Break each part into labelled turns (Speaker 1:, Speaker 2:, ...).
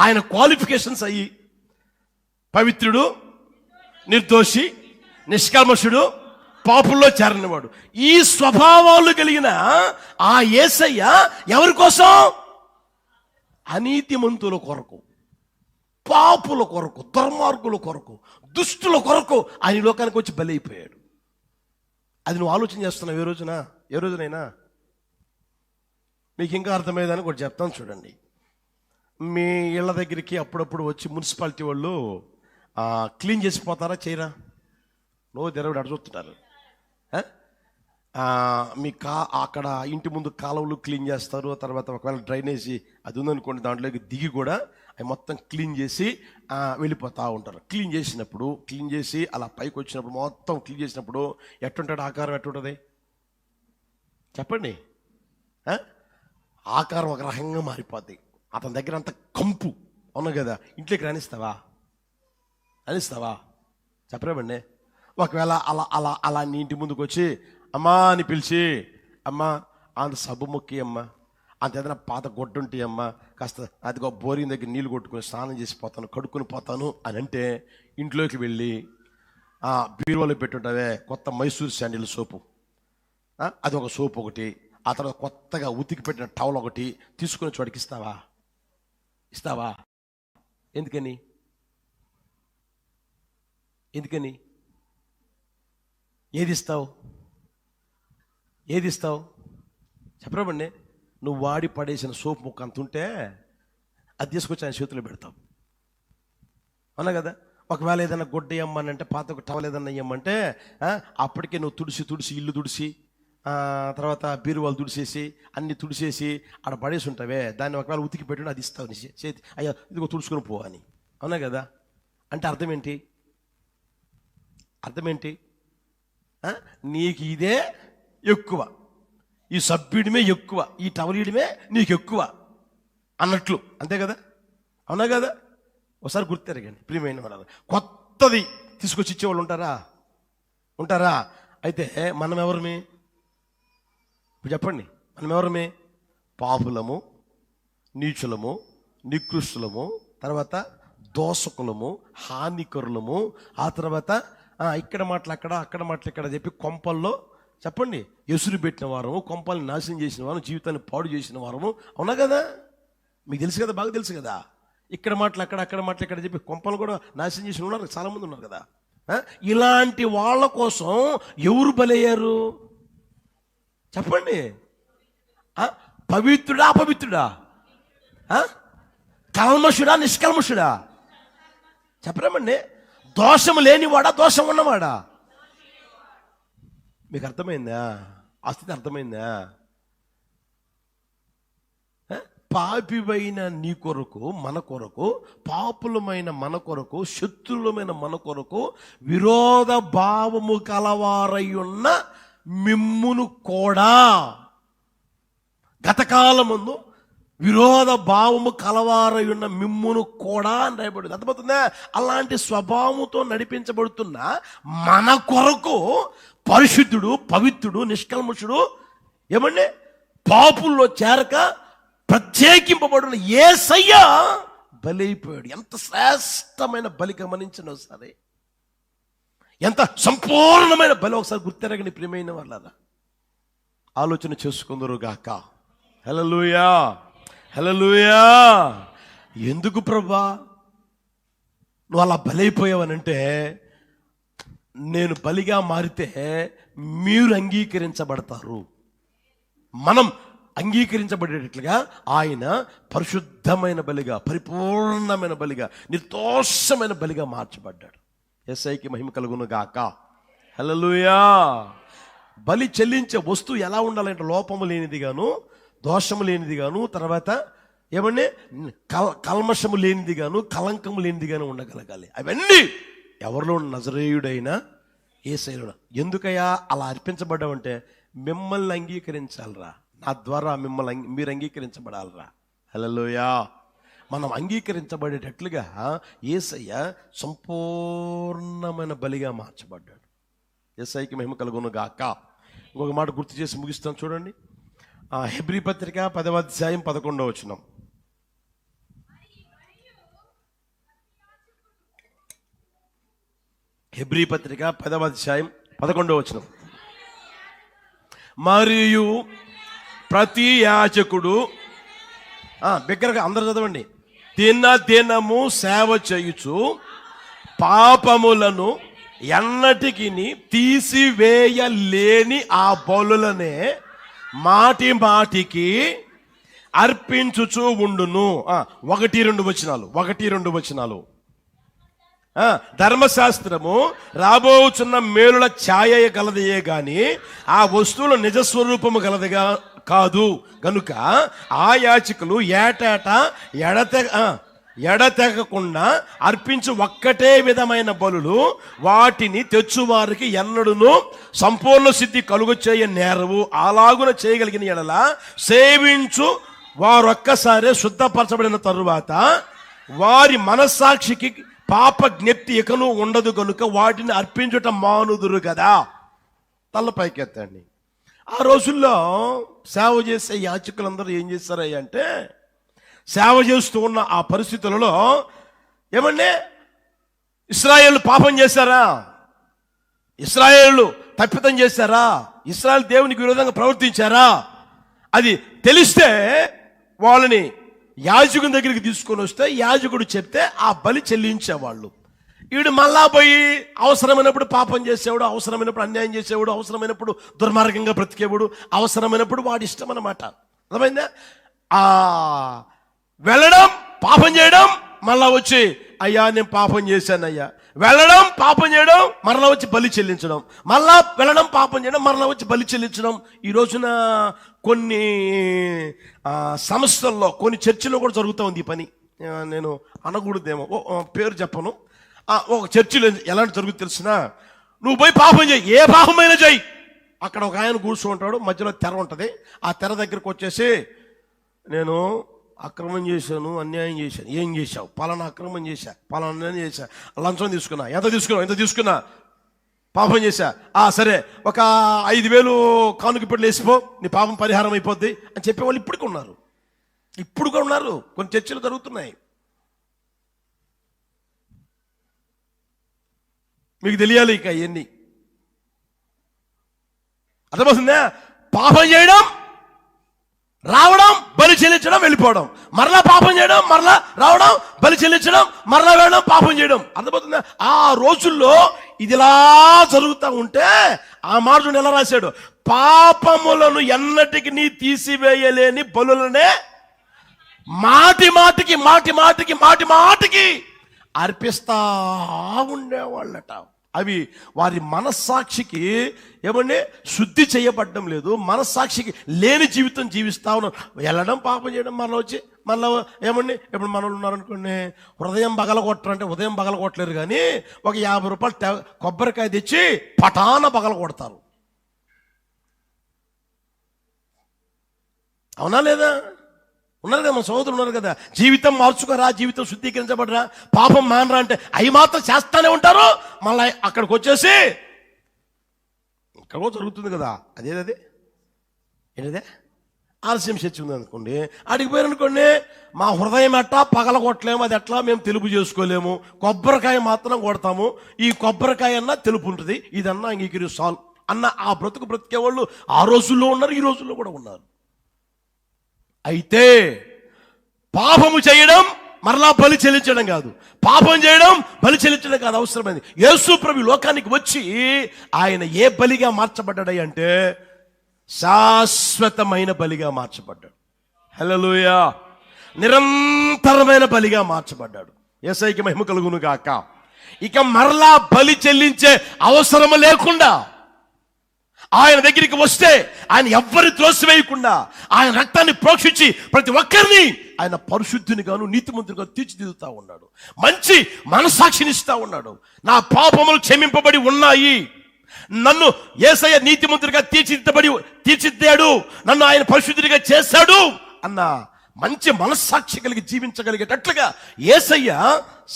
Speaker 1: ఆయన క్వాలిఫికేషన్స్ అయ్యి పవిత్రుడు, నిర్దోషి, నిష్కల్మషుడు, పాపుల్లో చేరనివాడు, ఈ స్వభావాలు కలిగిన ఆ యేసయ్య ఎవరి కోసం? అనీతిమంతుల కొరకు, పాపుల కొరకు, దుర్మార్గుల కొరకు, దుష్టుల కొరకు ఆయన లోకానికి వచ్చి బలైపోయాడు. అది నువ్వు ఆలోచన చేస్తున్నావు ఏ రోజునైనా? మీకు ఇంకా అర్థమయ్యేదని కూడా చెప్తాను చూడండి. మీ ఇళ్ళ దగ్గరికి అప్పుడప్పుడు వచ్చి మున్సిపాలిటీ వాళ్ళు క్లీన్ చేసిపోతారా, చేయరా? నువ్వు తెరవడు అడుగుతున్నారు. మీ అక్కడ ఇంటి ముందు కాలువలు క్లీన్ చేస్తారు. తర్వాత ఒకవేళ డ్రైనేజీ అది ఉందనుకోండి, దాంట్లోకి దిగి కూడా అవి మొత్తం క్లీన్ చేసి వెళ్ళిపోతూ ఉంటారు. క్లీన్ చేసి అలా పైకి వచ్చినప్పుడు, మొత్తం క్లీన్ చేసినప్పుడు ఎట్టుంటాడు ఆకారం? ఎట్టుంటుంది చెప్పండి? ఆకారం ఒక రకంగా మారిపోద్ది. అతని దగ్గర అంత కంపు అవును కదా. ఇంట్లోకి రానిస్తావా? చెప్పరామండి. ఒకవేళ అలా అలా అలా నీ ఇంటి ముందుకు వచ్చి అమ్మా అని పిలిచి, అమ్మా అంత సబ్బు మొక్కి అమ్మా, అంత ఏదైనా పాత గొడ్డుంటే అమ్మా, కాస్త అదిగో బోరింగ్ దగ్గర నీళ్ళు కొట్టుకుని స్నానం చేసి పోతాను, కడుక్కుని పోతాను అని అంటే, ఇంట్లోకి వెళ్ళి బీరువాలో పెట్టుంటావే కొత్త మైసూర్ శాండిల్ సోపు, అది ఒక సోపు ఒకటి, ఆ తర్వాత కొత్తగా ఉతికి పెట్టిన టవల్ ఒకటి తీసుకుని చోటికి ఇస్తావా? ఎందుకని? ఏది ఇస్తావు చెప్పరాబండి. నువ్వు వాడి పడేసిన సోపు ముక్క అంత ఉంటే అది తీసుకొచ్చి ఆయన చేతిలో పెడతావు, అవునా కదా. ఒకవేళ ఏదైనా గుడ్డ ఇవ్వమనంటే, పాత ఒక టవల్ ఏదన్నా ఇవ్వమంటే, అప్పటికే నువ్వు తుడిసి ఇల్లు తుడిసి, తర్వాత బీరువాలు తుడిసేసి అన్ని తుడిసేసి ఆడ పడేసి ఉంటావే, దాన్ని ఒకవేళ ఉతికి పెట్టి అది ఇస్తావు నీ చేతి, అయ్యా ఇదిగో తుడుచుకొని పో అని, అవునా కదా. అంటే అర్థం ఏంటి? నీకు ఇదే ఎక్కువ, ఈ సభ్యుడిమే ఎక్కువ, ఈ టవలీయడమే నీకు ఎక్కువ అన్నట్లు, అంతే కదా, అవునా కదా. ఒకసారి గుర్తెరగండి ప్రియమైన వాళ్ళు, కొత్తది తీసుకొచ్చి ఇచ్చేవాళ్ళు ఉంటారా? అయితే మనం ఎవరమే? ఇప్పుడు చెప్పండి, మనం ఎవరమే? పాపులము, నీచులము, నికృష్టులము, తర్వాత దోషకులము, హానికరులము, ఆ తర్వాత ఇక్కడ మాటలు అక్కడ మాటలు ఇక్కడ చెప్పి కొంపల్లో చెప్పండి ఎసురు పెట్టిన వారము, కొంపల్ని నాశనం చేసిన వారము, జీవితాన్ని పాడు చేసిన వారము, అవునా కదా. మీకు తెలుసు కదా, బాగా తెలుసు కదా. ఇక్కడ మాటలు అక్కడ మాటలు ఇక్కడ చెప్పి కొంపలు కూడా నాశనం చేసిన ఉన్నారు, చాలామంది ఉన్నారు కదా. ఇలాంటి వాళ్ళ కోసం ఎవరు బలయ్యారు చెప్పండి? పవిత్రుడా అపవిత్రుడా? కల్మషుడా నిష్కల్మషుడా? చెప్పరామండి. దోషము లేనివాడా దోషం ఉన్నవాడా? మీకు అర్థమైందా? ఆ స్థితి అర్థమైందా? పాపివైన నీ కొరకు, మన కొరకు, పాపులమైన మన కొరకు, శత్రువులమైన మన కొరకు విరోధ భావము కలవారయ్యున్న మిమ్మును కూడా, గతకాలమందు విరోధ భావము కలవారై ఉన్న మిమ్మును కూడా అని రాయబడింది. అర్థమవుతుందా? అలాంటి స్వభావంతో నడిపించబడుతున్న మన కొరకు పరిశుద్ధుడు, పవిత్రుడు, నిష్కల్మషుడు, ఏమండి పాపుల్లో చేరక ప్రత్యేకింపబడిన యేసయ్య బలైపోయాడు. ఎంత శ్రేష్టమైన బలి గమనించిన సరే, ఎంత సంపూర్ణమైన బలి ఒకసారి గుర్తెరగని ప్రియమైన వాళ్ళ ఆలోచన చేసుకుందరు గాక. హల్లెలూయా, హల్లెలూయా. ఎందుకు ప్రభా నువ్వు అలా బలైపోయావనంటే, నేను బలిగా మారితే మీరు అంగీకరించబడతారు, మనం అంగీకరించబడేటట్లుగా ఆయన పరిశుద్ధమైన బలిగా, పరిపూర్ణమైన బలిగా, నిర్దోషమైన బలిగా మార్చబడ్డాడు. యేసయ్యకి మహిమ కలుగును గాక. హల్లెలూయా. బలి చెల్లించే వస్తువు ఎలా ఉండాలంటే లోపము లేనిదిగాను, దోషము లేనిదిగాను, తర్వాత ఏమండి కల్మషము లేనిదిగాను, కలంకము లేనిదిగాను ఉండగలగాలి. అవన్నీ ఎవరిలో నజరేయుడైనా యేసయ్యలో. ఎందుకయ్యా అలా అర్పించబడ్డామంటే, మిమ్మల్ని అంగీకరించాలరా, నా ద్వారా మీరు అంగీకరించబడాలరా. హల్లెలూయా. మనం అంగీకరించబడేటట్లుగా యేసయ్య సంపూర్ణమైన బలిగా మార్చబడ్డాడు. యేసయ్యకి మహిమ కలుగును గాక. ఇంకొక మాట గుర్తు చేసి ముగిస్తాం చూడండి. హెబ్రీ పత్రిక 10వ అధ్యాయం 11వ వచనం. హెబ్రీ పత్రిక 10వ అధ్యాయం 11వ వచనం. మరియు ప్రతి యాజకుడు, బిగ్గరగా అందరూ చదవండి, దినము సేవ చేయుచు పాపములను ఎన్నటికి తీసివేయలేని ఆ బలులనే మాటి మాటికి అర్పించుచూ ఉండును. 1-2 వచనాలు. ధర్మశాస్త్రము రాబోచున్న మేలుల ఛాయ గలదయే గాని ఆ వస్తువుల నిజస్వరూపము గలదిగా కాదు. గనుక ఆ యాజకులు ఏటేటా ఎడతెగకుండా అర్పించు ఒక్కటే విధమైన బలులు వాటిని తెచ్చువారికి ఎన్నడూను సంపూర్ణ సిద్ధి కలుగు చేయ నేరవు. అలాగున చేయగలిగిన ఎడల సేవించు వారొక్కసారే శుద్ధపరచబడిన తరువాత వారి మనస్సాక్షికి పాప జ్ఞప్తి ఇకను ఉండదు, కనుక వాటిని అర్పించటం మానుదురు కదా. తలపైకెత్తండి. ఆ రోజుల్లో సేవ చేసే యాజకులందరూ ఏం చేస్తారయ్య అంటే, సేవ చేస్తూ ఉన్న ఆ పరిస్థితులలో ఏమండి, ఇశ్రాయేలు పాపం చేశారా? ఇశ్రాయేలు తప్పితం చేశారా? ఇశ్రాయేలు దేవునికి విరోధంగా ప్రవర్తించారా? అది తెలిస్తే వాళ్ళని యాజకుని దగ్గరికి తీసుకొని వస్తే యాజకుడు చెప్తే ఆ బలి చెల్లించేవాళ్ళు. వీడు మళ్ళా పోయి అవసరమైనప్పుడు పాపం చేసేవాడు, అవసరమైనప్పుడు అన్యాయం చేసేవాడు, అవసరమైనప్పుడు దుర్మార్గంగా బ్రతికేవాడు, అవసరమైనప్పుడు వాడి ఇష్టం అన్నమాట. అర్థమైందా? వెళ్ళడం, పాపం చేయడం, మళ్ళా వచ్చి అయ్యా నేను పాపం చేశానయ్యా, వెళ్ళడం, పాపం చేయడం, మరలా వచ్చి బలి చెల్లించడం, మళ్ళా వెళ్ళడం, పాపం చేయడం, మరలా వచ్చి బలి చెల్లించడం. ఈ రోజున కొన్ని సంస్థల్లో, కొన్ని చర్చిలో కూడా జరుగుతూ ఉంది ఈ పని. నేను అనకూడదేమో, పేరు చెప్పను. ఒక చర్చిలో ఎలాంటి జరుగుతుంది తెలిసిన, నువ్వు పోయి పాపం చేయి, ఏ పాపమైనా చేయి. అక్కడ ఒక ఆయన కూర్చుంటాడు, మధ్యలో తెర ఉంటుంది. ఆ తెర దగ్గరకు వచ్చేసి, నేను అక్రమం చేశాను, అన్యాయం చేశాను. ఏం చేశావు? పలానా అక్రమం చేశా, పలానా అన్యాయం చేశా, లంచం తీసుకున్నా, ఎంత తీసుకున్నా, పాపం చేశా. సరే, ఒక 5,000 కానుక పెట్టి వేసిపో, నీ పాపం పరిహారం అయిపోద్ది అని చెప్పేవాళ్ళు ఇప్పుడు కూడా ఉన్నారు. కొన్ని చర్చలు జరుగుతున్నాయి. మీకు తెలియాలి ఇక ఇవన్నీ. అర్థమవుతుందా? పాపం చేయడం, రావడం, బలి చెల్లించడం, వెళ్ళిపోవడం, మరలా పాపం చేయడం, మరలా రావడం, బలి చెల్లించడం, మరలా వెళ్ళడం, పాపం చేయడం. అర్థమవుతుందా? ఆ రోజుల్లో ఇదిలా జరుగుతూ ఉంటే ఆ మార్చుడు ఎలా రాశాడు? పాపములను ఎన్నటికి నీ తీసివేయలేని బలులనే మాటి మాటికి అర్పిస్తా ఉండేవాళ్ళట. అవి వారి మనస్సాక్షికి ఏమండి శుద్ధి చేయబడ్డం లేదు, మనస్సాక్షికి లేని జీవితం జీవిస్తా ఉన్నారు. వెళ్ళడం, పాపం చేయడం, మరలా వచ్చి మళ్ళీ ఏమండి, ఇప్పుడు మనలు ఉన్నారనుకోండి, హృదయం బగలగొట్టరంటే ఉదయం బగలగొట్టలేరు, కానీ ఒక 50 రూపాయలు కొబ్బరికాయ తెచ్చి పటాన బగలగొడతారు. అవునా లేదా? ఉన్నారు కదా, మన సోదరులు ఉన్నారు కదా. జీవితం మార్చుకోరా, జీవితం శుద్ధీకరించబడరా, పాపం మానరా అంటే అవి మాత్రం చేస్తానే ఉంటారు. మళ్ళీ అక్కడికి వచ్చేసి ఇక్కడ జరుగుతుంది కదా, ఏంటదే ఆలస్యం చర్చ ఉంది అనుకోండి, అడిగిపోయారనుకోండి, మా హృదయం ఎట్టా పగలగొట్టలేము, అది ఎట్లా మేము తెలుపు చేసుకోలేము, కొబ్బరికాయ మాత్రం కొడతాము, ఈ కొబ్బరికాయ అన్నా తెలుపు ఉంటుంది, ఇదన్నా అంగీకరిస్తాను అన్న ఆ బ్రతికే వాళ్ళు ఆ రోజుల్లో ఉన్నారు, ఈ రోజుల్లో కూడా ఉన్నారు. అయితే పాపము చేయడం మరలా బలి చెల్లించడం కాదు, పాపం చేయడం బలి చెల్లించడం కాదు అవసరమైంది. యేసు ప్రభు లోకానికి వచ్చి ఆయన ఏ బలిగా మార్చబడ్డాడు అంటే శాశ్వతమైన బలిగా మార్చబడ్డాడు. హల్లెలూయా! నిరంతరమైన బలిగా మార్చబడ్డాడు. యేసయ్యకి మహిమ కలుగును గాక. ఇక మరలా బలి చెల్లించే అవసరం లేకుండా ఆయన దగ్గరికి వస్తే ఆయన ఎవ్వరి త్రోసివేయకుండా ఆయన రక్తాన్ని ప్రోక్షించి ప్రతి ఒక్కరిని ఆయన పరిశుద్ధిని గాను నీతిమంతునిగా తీర్చిదిద్దుతా ఉన్నాడు. మంచి మనస్సాక్షినిస్తా ఉన్నాడు. నా పాపములు క్షమింపబడి ఉన్నాయి, నన్ను యేసయ్య నీతిమంతునిగా తీర్చిదిద్దాడు, నన్ను ఆయన పరిశుద్ధిగా చేశాడు అన్న మంచి మనస్సాక్షి కలిగి జీవించగలిగేటట్లుగా యేసయ్య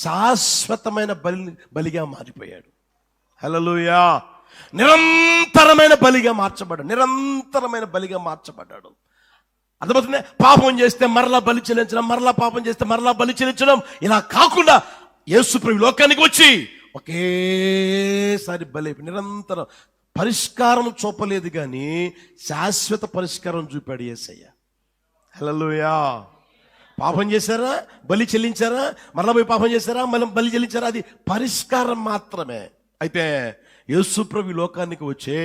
Speaker 1: శాశ్వతమైన బలిగా మారిపోయాడు. హల్లెలూయా! నిరంతరమైన బలిగా మార్చబడ్డాడు. అర్థమవుతుంది? పాపం చేస్తే మరలా బలి చెల్లించడం, మరలా పాపం చేస్తే మరలా బలి చెల్లించడం, ఇలా కాకుండా యేసు ప్రభు లోకానికి వచ్చి ఒకేసారి బలి నిరంతరం పరిష్కారం చూపలేదు, కానీ శాశ్వత పరిష్కారం చూపాడు యేసయ్య. హల్లెలూయా. పాపం చేశారా, బలి చెల్లించారా, మరలా పోయి పాపం చేశారా, మళ్ళీ బలి చెల్లించారా, అది పరిష్కారం మాత్రమే. అయితే యేసుప్రభు లోకానికి వచ్చే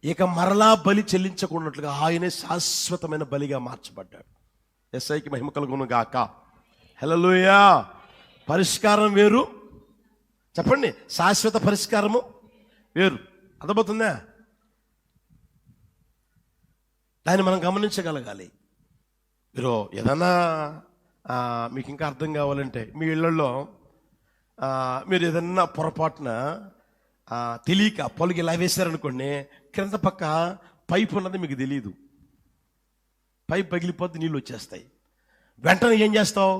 Speaker 1: ఇక మరలా బలి చెల్లించకున్నట్లుగా ఆయనే శాశ్వతమైన బలిగా మార్చబడ్డాడు. యేసయ్యకి మహిమ కలుగును గాక. హల్లెలూయా. పరిష్కారం వేరు, చెప్పండి, శాశ్వత పరిష్కారము వేరు. అర్థమవుతుందా? దాన్ని మనం గమనించగలగాలి. మీరు ఏదన్నా మీకు ఇంకా అర్థం కావాలంటే, మీ ఇళ్లలో మీరు ఏదన్నా పొరపాటున తెలియక పొలిగి ఇలా వేశారనుకోండి, క్రింద పక్క పైపు ఉన్నది మీకు తెలియదు, పైప్ పగిలిపోతే నీళ్ళు వచ్చేస్తాయి. వెంటనే ఏం చేస్తావు,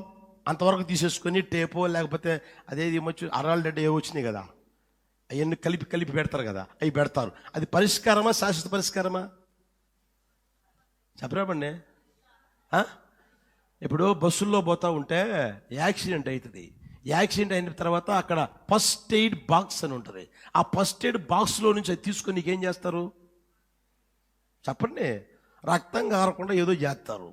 Speaker 1: అంతవరకు తీసేసుకొని టేపో లేకపోతే అదేది ఏమొచ్చు అరాల్ డెడ్ ఏవో వచ్చినాయి కదా, అవన్నీ కలిపి పెడతారు కదా, అవి పెడతారు. అది పరిష్కారమా, శాశ్వత పరిష్కారమా? చెప్పరాబండి. ఇప్పుడు బస్సుల్లో పోతా ఉంటే యాక్సిడెంట్ అవుతుంది. యాక్సిడెంట్ అయిన తర్వాత అక్కడ ఫస్ట్ ఎయిడ్ బాక్స్ అని ఉంటుంది. ఆ ఫస్ట్ ఎయిడ్ బాక్స్లో నుంచి అది తీసుకొని నీకేం చేస్తారు చెప్పండి? రక్తం కారకుండా ఏదో చేస్తారు,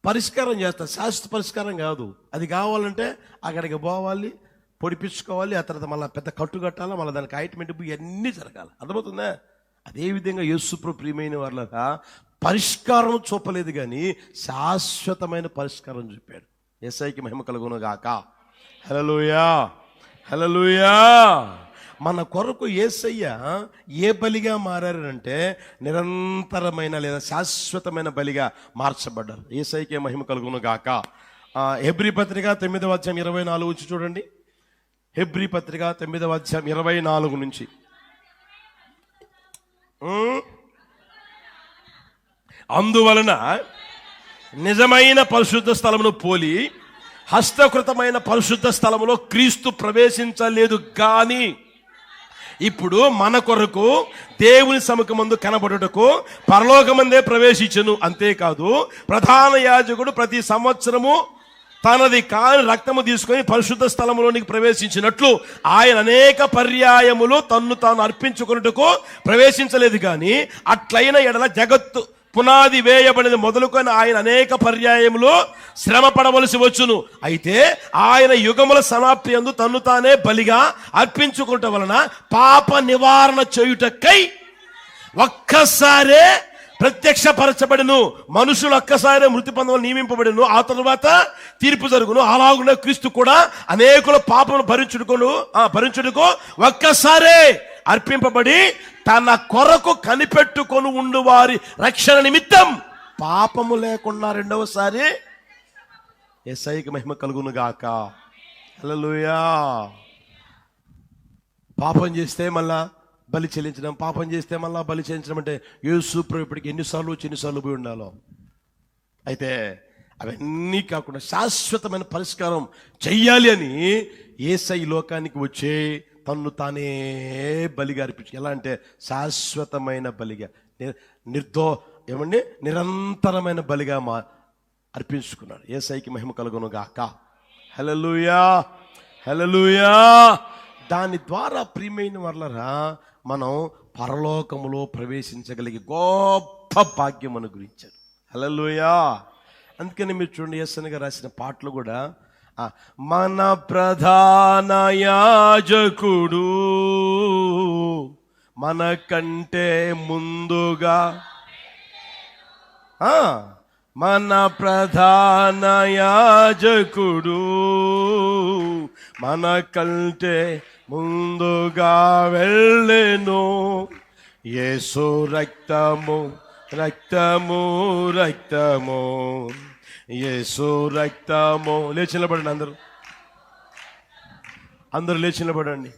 Speaker 1: పరిష్కారం చేస్తారు. శాశ్వత పరిష్కారం కాదు. అది కావాలంటే అక్కడికి పోవాలి, పొడిపించుకోవాలి, ఆ తర్వాత మళ్ళీ పెద్ద కట్టు కట్టాలి, మళ్ళీ దానికి ఆయింట్మెంట్ ఇవన్నీ జరగాలి. అర్థమవుతుందా? అదేవిధంగా యేసుప్రభు ప్రియమైన వాళ్ళగా పరిష్కారం చూపలేదు, కానీ శాశ్వతమైన పరిష్కారం చూపాడు. యేసయ్యకి మహిమ కలుగును గాక. హల్లెలూయా, హల్లెలూయా. మన కొరకు యేసయ్య ఏ బలిగా మారారంటే నిరంతరమైన లేదా శాశ్వతమైన బలిగా మార్చబడ్డారు. యేసయ్యకి మహిమ కలుగును గాక. హెబ్రీ పత్రిక 9వ అధ్యాయం 24 నుంచి చూడండి. హెబ్రీ పత్రిక 9వ అధ్యాయం 24 నుంచి. అందువలన నిజమైన పరిశుద్ధ స్థలమును పోలి హస్తకృతమైన పరిశుద్ధ స్థలములో క్రీస్తు ప్రవేశించలేదు, కానీ ఇప్పుడు మన కొరకు దేవుని సముఖమందు కనబడుటకు పరలోకమందే ప్రవేశించును. అంతేకాదు, ప్రధాన యాజకుడు ప్రతి సంవత్సరము తనది కాని రక్తము తీసుకొని పరిశుద్ధ స్థలములోనికి ప్రవేశించినట్లు ఆయన అనేక పర్యాయములు తన్ను తాను అర్పించుకున్నట్టుకు ప్రవేశించలేదు, కానీ అట్లైన ఎడల జగత్తు పునాది వేయబడినది మొదలుకొని ఆయన అనేక పర్యాయములు శ్రమ పడవలసి వచ్చును. అయితే ఆయన యుగముల సమాప్తి యందు తన్ను తానే బలిగా అర్పించుకుంట వలన పాప నివారణ చేయుటకై ఒక్కసారే ప్రత్యక్షపరచబడిను. మనుషులు ఒక్కసారి మృతి పొందవని నియమింపబడిను, ఆ తరువాత తీర్పు జరుగును. అలాగున్న క్రీస్తు కూడా అనేకుల పాపను భరించుటకు ఒక్కసారే అర్పింపబడి తన కొరకు కనిపెట్టుకొని ఉండు వారి రక్షణ నిమిత్తం పాపము లేకుండా రెండవసారి యేసయ్యకి మహిమ కలుగును గాక. హల్లెలూయా. పాపం చేస్తే మళ్ళా బలి చెల్లించడం, పాపం చేస్తే మళ్ళా బలి చెల్లించడం అంటే యేసుప్రభు ఇప్పటికి ఎన్నిసార్లు పోయి ఉండాలో. అయితే అవన్నీ కాకుండా శాశ్వతమైన పరిష్కారం చెయ్యాలి అని యేసయ్య లోకానికి వచ్చే తన్ను తానే బలిగా అర్పించు. ఎలా అంటే శాశ్వతమైన బలిగా, నిరంతరమైన బలిగా అర్పించుకున్నాడు. యేసయ్యకి మహిమ కలుగును గాక. హల్లెలూయా, హల్లెలూయా. దాని ద్వారా ప్రియమైన వాళ్ళరా మనం పరలోకములో ప్రవేశించగలిగే గొప్ప భాగ్యం మన గురించాడు. హల్లెలూయా. అందుకని మీరు చూడండి, యేసయ్య గారు రాసిన పాటలు కూడా, మన ప్రధాన యాజకుడు మనకంటే ముందుగా, మన ప్రధాన యాజకుడు మనకంటే ముందుగా వెళ్ళెను. యేసు రక్తము రక్తము రక్తము, యేసు రక్తము. లేచి నిలబడండి, అందరూ లేచి నిలబడండి.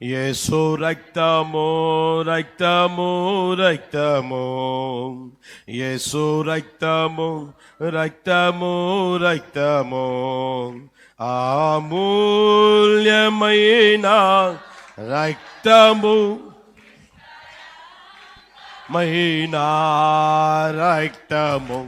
Speaker 1: యేసు రక్తము రక్తము రక్తము, యేసు రక్తము రక్తము రక్తము, అమూల్యమైన రక్తము మైన రక్తము.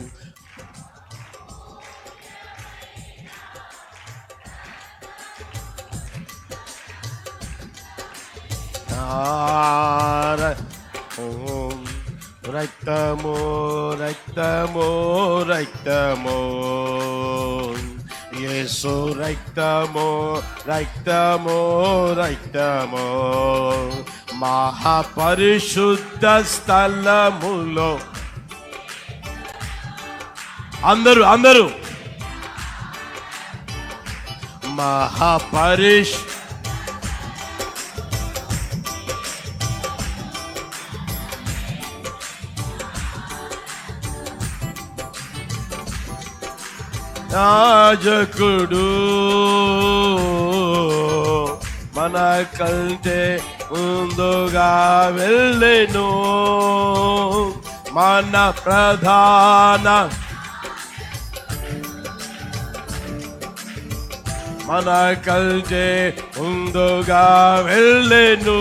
Speaker 1: రక్తము రక్తము రక్తము యేసు రక్తము రక్తము రక్తము మహాపరిశుద్ధ స్థలములో అందరూ యాజకుడు మన కంటే ముందుగా వెళ్ళెను మన ప్రధాన మన కంటే ముందుగా వెళ్ళెను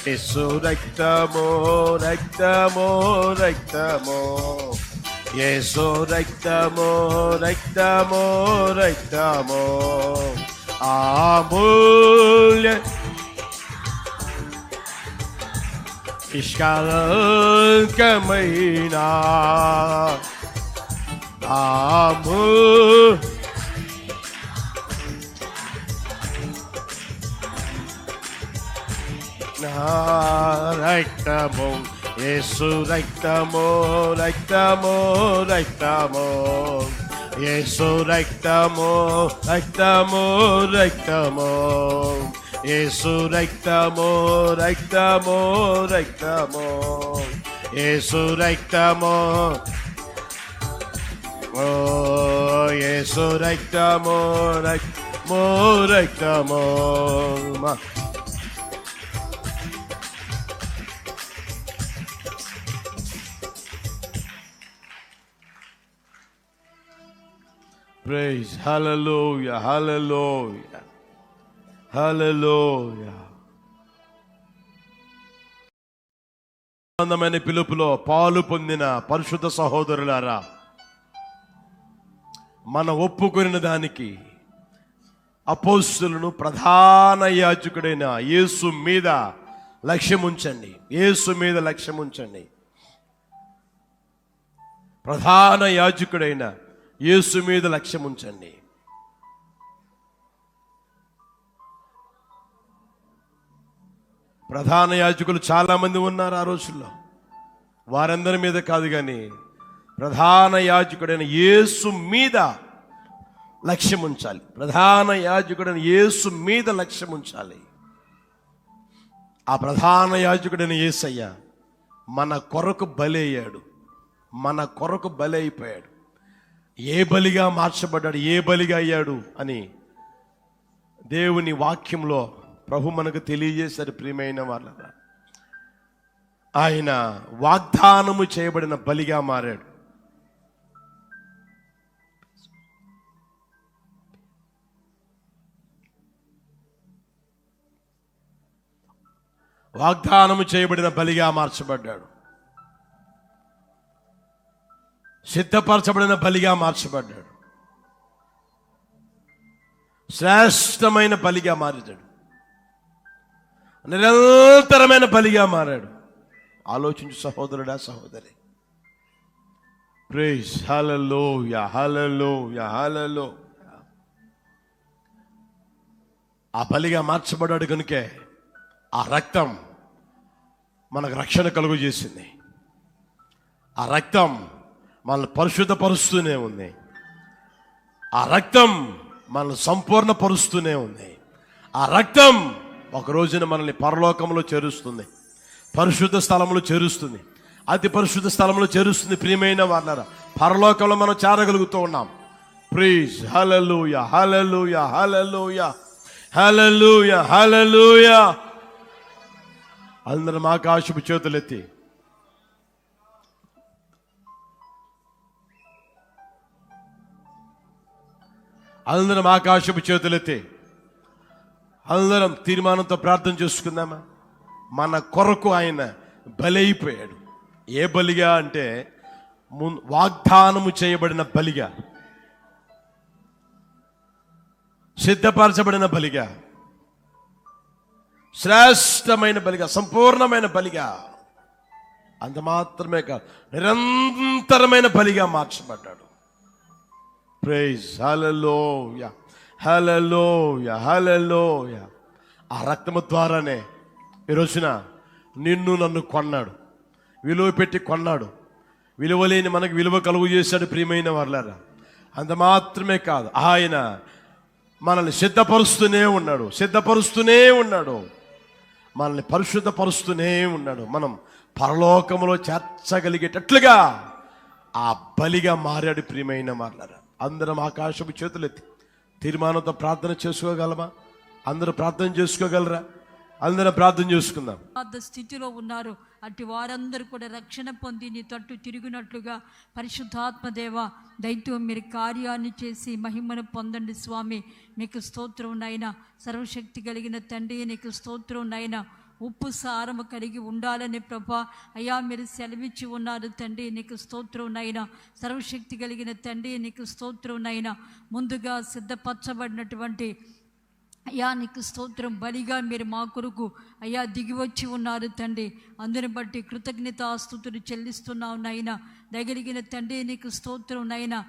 Speaker 1: యేసు రక్తము రక్తము రక్తము యేసు రక్తము రక్తము రక్తము అమూల్య నిష్కళంకమైన రక్తము యేసు రక్తము రక్తము రక్తము యేసు రక్తము రక్తము రక్తము యేసు రక్తము రక్తము రక్తము యేసు రక్తము ఓ యేసు రక్తము రక్తము రక్తము Praise, hallelujah, hallelujah, hallelujah. అందమైన పిలుపులో పాలు పొందిన పరిశుద్ధ సహోదరులారా, మన ఒప్పుకొనిన దానికి అపోస్తులను ప్రధాన యాజకుడైన యేసు మీద లక్ష్యముంచండి. యేసు మీద లక్ష్యముంచండి. ప్రధాన యాజకుడైన యేసు మీద లక్ష్యం ఉంచండి. ప్రధాన యాజకులు చాలా మంది ఉన్నారు ఆ రోజుల్లో. వారందరి మీద కాదు కానీ ప్రధాన యాజకుడైన యేసు మీద లక్ష్యం ఉంచాలి. ప్రధాన యాజకుడైన యేసు మీద లక్ష్యం ఉంచాలి. ఆ ప్రధాన యాజకుడైన యేసయ్య మన కొరకు బలయ్యాడు. మన కొరకు బలైపోయాడు. ఏ బలిగా మార్చబడ్డాడు, ఏ బలిగా అయ్యాడు అని దేవుని వాక్యంలో ప్రభు మనకు తెలియజేశారు. ప్రియమైన వాళ్ళ ఆయన వాగ్దానము చేయబడిన బలిగా మారాడు. వాగ్దానము చేయబడిన బలిగా మార్చబడ్డాడు. సిద్ధపరచబడిన బలిగా మార్చబడ్డాడు. శ్రేష్టమైన బలిగా మారాడు. నిరంతరమైన బలిగా మారాడు. ఆలోచించు సహోదరుడా, సహోదరి. ప్రైజ్, హల్లెలూయా, హల్లెలూయా, హల్లెలూయా. ఆ బలిగా మార్చబడ్డాడు కనుకే ఆ రక్తం మనకు రక్షణ కలుగు చేసింది. ఆ రక్తం మనల్ని పరిశుద్ధపరుస్తూనే ఉంది. ఆ రక్తం మనల్ని సంపూర్ణపరుస్తూనే ఉంది. ఆ రక్తం ఒక రోజున మనల్ని పరలోకంలో చేరుస్తుంది, పరిశుద్ధ స్థలంలో చేరుస్తుంది, అతి పరిశుద్ధ స్థలంలో చేరుస్తుంది. ప్రియమైన వాళ్ళారా, పరలోకంలో మనం చేరగలుగుతూ ఉన్నాం. ప్రైజ్, హల్లెలూయా, హల్లెలూయా, హల్లెలూయా, హల్లెలూయా, హల్లెలూయా. అందరం ఆకాశపు చేతులెత్తి అందరం ఆకాశపు చేతులెత్తి అందరం తీర్మానంతో ప్రార్థన చేసుకుందామా? మన కొరకు ఆయన బలైపోయాడు. ఏ బలిగా అంటే వాగ్దానము చేయబడిన బలిగా, సిద్ధపరచబడిన బలిగా, శ్రేష్టమైన బలిగా, సంపూర్ణమైన బలిగా, అంత మాత్రమే కాదు నిరంతరమైన బలిగా మార్చబడ్డాడు. ప్రైజ్ హల్లెలూయా, హల్లెలూయా, హల్లెలూయా. ఆ రక్తము ద్వారానే ఈ రోజున నిన్ను నన్ను కొన్నాడు, విలువ పెట్టి కొన్నాడు. విలువ లేని మనకు విలువ కలుగు చేశాడు. ప్రియమైన వారలారా, అంత మాత్రమే కాదు, ఆయన మనల్ని సిద్ధపరుస్తూనే ఉన్నాడు, మనల్ని పరిశుద్ధపరుస్తూనే ఉన్నాడు. మనం పరలోకములో చేర్చగలిగేటట్లుగా ఆ బలిగా మారాడు. ప్రియమైన వారలారా, అందరం ఆకాశపు చేతులెత్తి తీర్మానంతో ప్రార్థన చేసుకోగలమా? అందరూ ప్రార్థన చేసుకోగలరా? అందరం ప్రార్థన చేసుకుందాం.
Speaker 2: స్థితిలో ఉన్నారు అటు వారందరూ కూడా రక్షణ పొంది నీ తట్టు తిరిగినట్లుగా పరిశుద్ధాత్మదేవ దైత్యం మీరు కార్యాన్ని చేసి మహిమను పొందండి స్వామి. మీకు స్తోత్రం నాయనా. సర్వశక్తి కలిగిన తండ్రి నీకు స్తోత్రం నాయనా. ఉప్పు సారము కలిగి ఉండాలని ప్రభా అయ్యా మీరు సెలవిచ్చి ఉన్నారు తండ్రి. నీకు స్తోత్రం నాయనా. సర్వశక్తి కలిగిన తండ్రి నీకు స్తోత్రం నాయనా. ముందుగా సిద్ధపరచబడినటువంటి అయ్యా నీకు స్తోత్రం బలిగా మీరు మా కొరకు అయ్యా దిగివచ్చి ఉన్నారు తండ్రి. అందుని బట్టి కృతజ్ఞతాస్తుతులు చెల్లిస్తున్నావు నాయనా. దయగలిగిన తండ్రి నీకు స్తోత్రం నాయనా.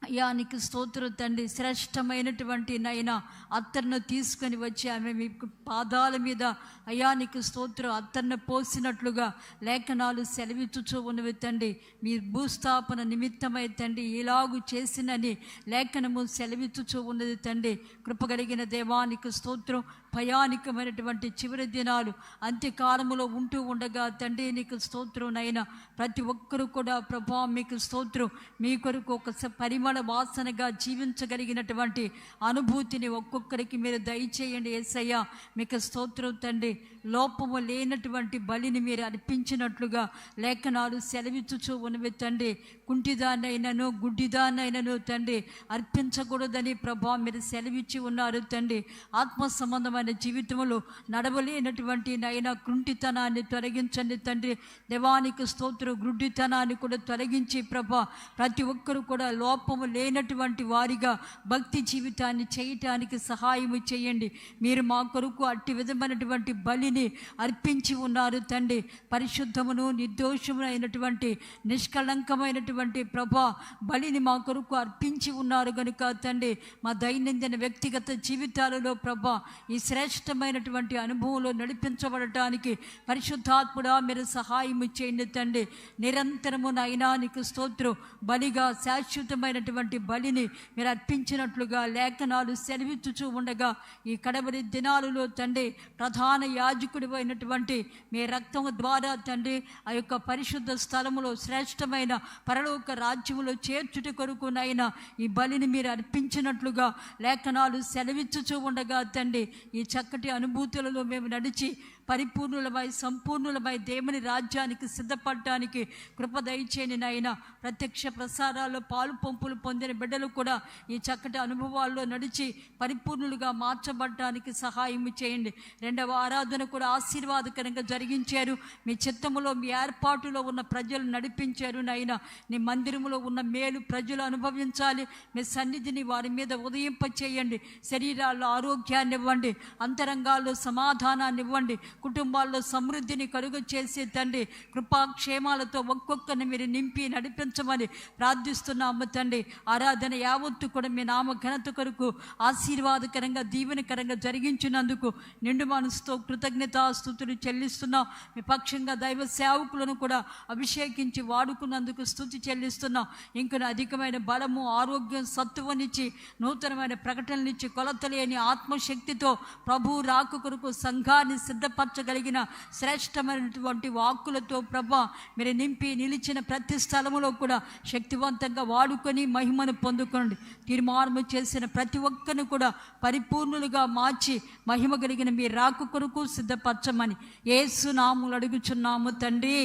Speaker 2: అయ్యా నీకు స్తోత్రం తండ్రి. శ్రేష్టమైనటువంటి నైనా అత్తర్ను తీసుకొని వచ్చి ఆమె మీకు పాదాల మీద అయ్యా నీకు స్తోత్రం అత్తర్ను పోసినట్లుగా లేఖనాలు సెలవిచ్చుచూ ఉన్నవి తండ్రి. మీ భూస్థాపన నిమిత్తమై తండ్రి ఇలాగు చేసినని లేఖనము సెలవిచ్చుచూ ఉన్నది తండ్రి. కృపగలిగిన దేవానికి స్తోత్రం. భయానికమైనటువంటి చివరి దినాలు అంత్యకాలములో ఉంటూ ఉండగా తండ్రి నీకు స్తోత్రం నైనా. ప్రతి ఒక్కరూ కూడా ప్రభా మీకు స్తోత్రం. మీ కొరకు ఒక పరిమళ వాసనగా జీవించగలిగినటువంటి అనుభూతిని ఒక్కొక్కరికి మీరు దయచేయండి యేసయ్యా. మీకు స్తోత్రం తండ్రి. లోపము లేనటువంటి బలిని మీరు అర్పించినట్లుగా లేఖనాలు సెలవిచ్చుచూ ఉన్నవి తండ్రి. కుంటిదాన్నైనను గుడ్డిదాన్నైనను తండ్రి అర్పించకూడదని ప్రభా మీరు సెలవిచ్చి ఉన్నారు తండ్రి. ఆత్మ సంబంధమైన జీవితంలో నడవలేనటువంటి నైనా కుంటితనాన్ని తొలగించండి తండ్రి. దేవానికి స్తోత్రం. గుడ్డితనాన్ని కూడా తొలగించి ప్రభా ప్రతి ఒక్కరూ కూడా లోపము లేనటువంటి వారిగా భక్తి జీవితాన్ని చేయటానికి సహాయము చేయండి. మీరు మా కొరకు అట్టి విధమైనటువంటి బలిని అర్పించి ఉన్నారు తండ్రి. పరిశుద్ధమును నిర్దోషమును అయినటువంటి నిష్కళంకమైనటువంటి ప్రభా బలిని మా కొరకు అర్పించి ఉన్నారు కనుక తండ్రి మా దైనందిన వ్యక్తిగత జీవితాలలో ప్రభా ఈ శ్రేష్టమైనటువంటి అనుభవంలో నడిపించబడటానికి పరిశుద్ధాత్ముడా మీరు సహాయము చేయండి తండ్రి. నిరంతరము నైనా నీకు స్తోత్రం బలిగా శాశ్వతమైనటువంటి బలిని మీరు అర్పించినట్లుగా లేఖనాలు సెలవిచ్చుచూ ఉండగా ఈ కడవరి దినాలలో తండ్రి ప్రధాన యాజకుడు అయినటువంటి మీ రక్తము ద్వారా తండ్రి ఆ యొక్క పరిశుద్ధ స్థలములో శ్రేష్టమైన పరలోక రాజ్యములో చేర్చుట కొరకునైనా ఈ బలిని మీరు అర్పించినట్లుగా లేఖనాలు సెలవిచ్చుచూ ఉండగా తండ్రి ఈ చక్కటి అనుభూతులలో మేము నడిచి పరిపూర్ణులమై సంపూర్ణులమై దేవుని రాజ్యానికి సిద్ధపడటానికి కృప దయచేయండి నాయన. ప్రత్యక్ష ప్రసారాల్లో పాలు పంపులు పొందిన బిడ్డలు కూడా ఈ చక్కటి అనుభవాల్లో నడిచి పరిపూర్ణులుగా మార్చబడటానికి సహాయం చేయండి. రెండవ ఆరాధన కూడా ఆశీర్వాదకరంగా జరిగించారు. మీ చిత్తములో మీ ఏర్పాటులో ఉన్న ప్రజలు నడిపించారు నాయన. నీ మందిరములో ఉన్న మేలు ప్రజలు అనుభవించాలి. మీ సన్నిధిని వారి మీద ఉదయింప చేయండి. శరీరాల్లో ఆరోగ్యాన్ని ఇవ్వండి, అంతరంగాల్లో సమాధానాన్ని ఇవ్వండి, కుటుంబాల్లో సమృద్ధిని కలుగ చేసి తండ్రి కృపాక్షేమాలతో ఒక్కొక్కరిని మీరు నింపి నడిపించమని ప్రార్థిస్తున్నాము తండ్రి. ఆరాధన యావత్తు కూడా మీ నామ ఘనత కొరకు ఆశీర్వాదకరంగా దీవెనకరంగా జరిగించినందుకు నిండు మనసుతో కృతజ్ఞతాస్తుతులు చెల్లిస్తున్నాం. మీ పక్షంగా దైవ సేవకులను కూడా అభిషేకించి వాడుకున్నందుకు స్తుతి చెల్లిస్తున్నాం. ఇంకా అధికమైన బలము ఆరోగ్యం సత్తువనిచ్చి నూతనమైన ప్రకటనలిచ్చి కొలతలేని ఆత్మశక్తితో ప్రభు రాక కొరకు సంఘాన్ని సిద్ధపరచగలిగిన శ్రేష్టమైనటువంటి వాక్కులతో ప్రభా మీరు నింపి నిలిచిన ప్రతి స్థలములో కూడా శక్తివంతంగా వాడుకొని మహిమను పొందుకోండి. తీర్మానము చేసిన ప్రతి ఒక్కరిని కూడా పరిపూర్ణులుగా మార్చి మహిమ కలిగిన మీ రాక కొరకు సిద్ధపరచమని యేసు నామములో అడుగుచున్నాము తండ్రి.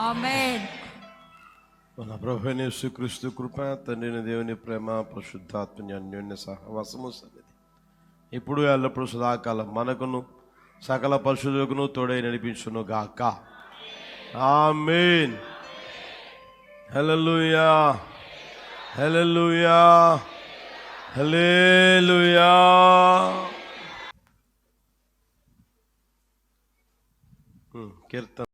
Speaker 2: ఆమేన్.
Speaker 1: మన ప్రభువైన యేసుక్రీస్తు కృప, తండ్రి దేవుని ప్రేమ, పరిశుద్ధాత్మ అన్యోన్య సహవాసము సన్నిధి ఇప్పుడు ఎల్లప్పుడూ సదాకాలం మనకును సకల పరిశుద్ధులకును తోడై నడిపించును గాక. ఆమేన్. హల్లెలూయా, హల్లెలూయా, హల్లెలూయా. కీర్తన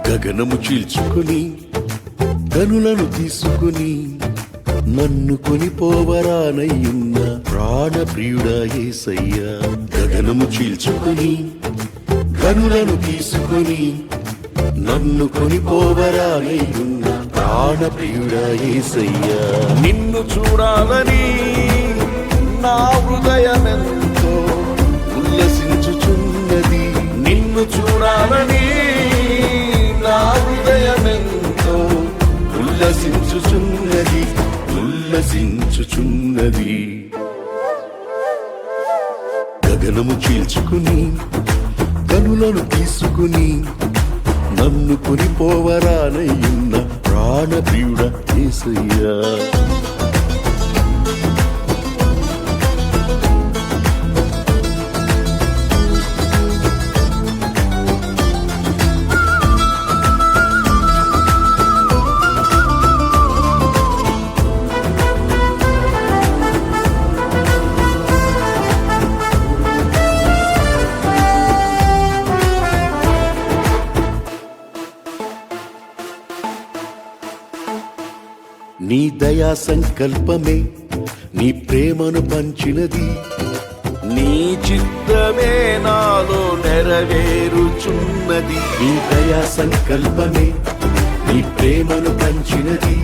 Speaker 3: గగనము చీల్చుకుని కనులను తీసుకుని నన్ను కొనిపోవరానయ్యున్న ప్రాణప్రియుడా యేసయ్యా. గగనము చీల్చుకుని కనులను తీసుకుని నన్ను కొనిపోవరానయ్యున్న ప్రాణప్రియుడా యేసయ్యా. నిన్ను చూడాలని నా హృదయమెంతో ఉల్లసించుచున్నది. నిన్ను చూడాలని నా హృదయమెంతో ఉల్లసించుచున్నది, ఉల్లసించుచున్నది. గగనము చీల్చుకుని కనులను తీసుకుని నన్ను కొనిపోవరానయ్యున్న ప్రాణప్రియుడా యేసయ్యా. నీ దయా సంకల్పమే నీ ప్రేమను పంచినది. నీ చిత్తమే నాలో నెరవేరుచున్నది. నీ దయా సంకల్పమే నీ ప్రేమను పంచినది.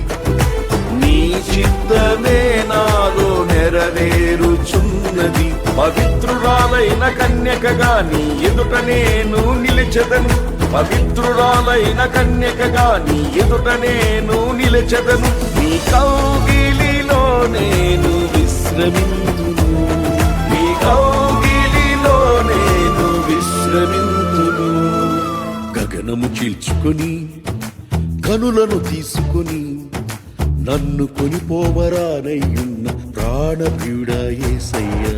Speaker 3: నీ చిత్తమే నాలో నెరవేరుచున్నది. పవిత్రురాలైన కన్యకగా నీ ఎదుట నేను నిలిచెదను. పవిత్రురాలైన కన్యకగా నీ ఎదుట నేను నిలిచెదను. నీ కౌగిలిలో నేను విశ్రమింతును. నీ కౌగిలిలో నేను విశ్రమింతును. గగనము చీల్చుకొని కనులను తీసుకొని నన్ను కొనిపోవరానయ్యున్న ప్రాణప్రియుడా యేసయ్యా.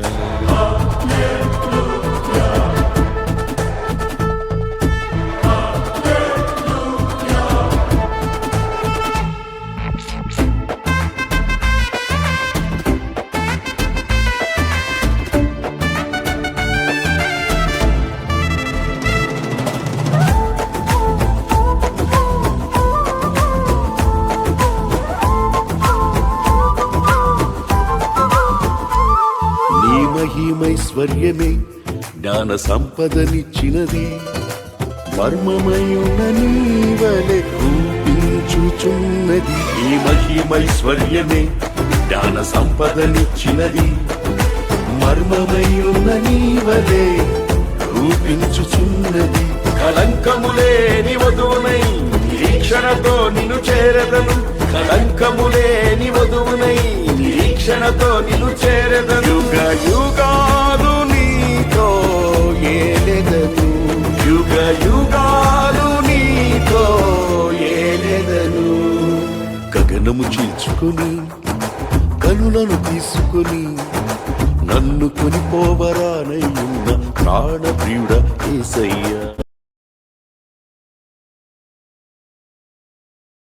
Speaker 3: మహిమైశ్వర్యమే జ్ఞాన సంపదనిచ్చినది. మర్మమయున్న నీవలె రూపించుచున్నది. ఈ మహిమైశ్వర్యమే జ్ఞాన సంపదనిచ్చినది. మర్మమయున్న నీవలె రూపించుచున్నది. కళంకములేని వధువునై నిరీక్షణతో నిన్ను చేరదను. కళంకములేని వధువునై నిరీక్షణతో నిన్ను చేరదను. యుగ యుగాలు నీతో ఏలెదను. యుగ యుగాలు నీతో ఏలెదను. గగనము చీల్చుకొని కనులను తీసుకొని నన్ను కొనిపోవరానయ్యున్న ప్రాణప్రియుడా యేసయ్యా.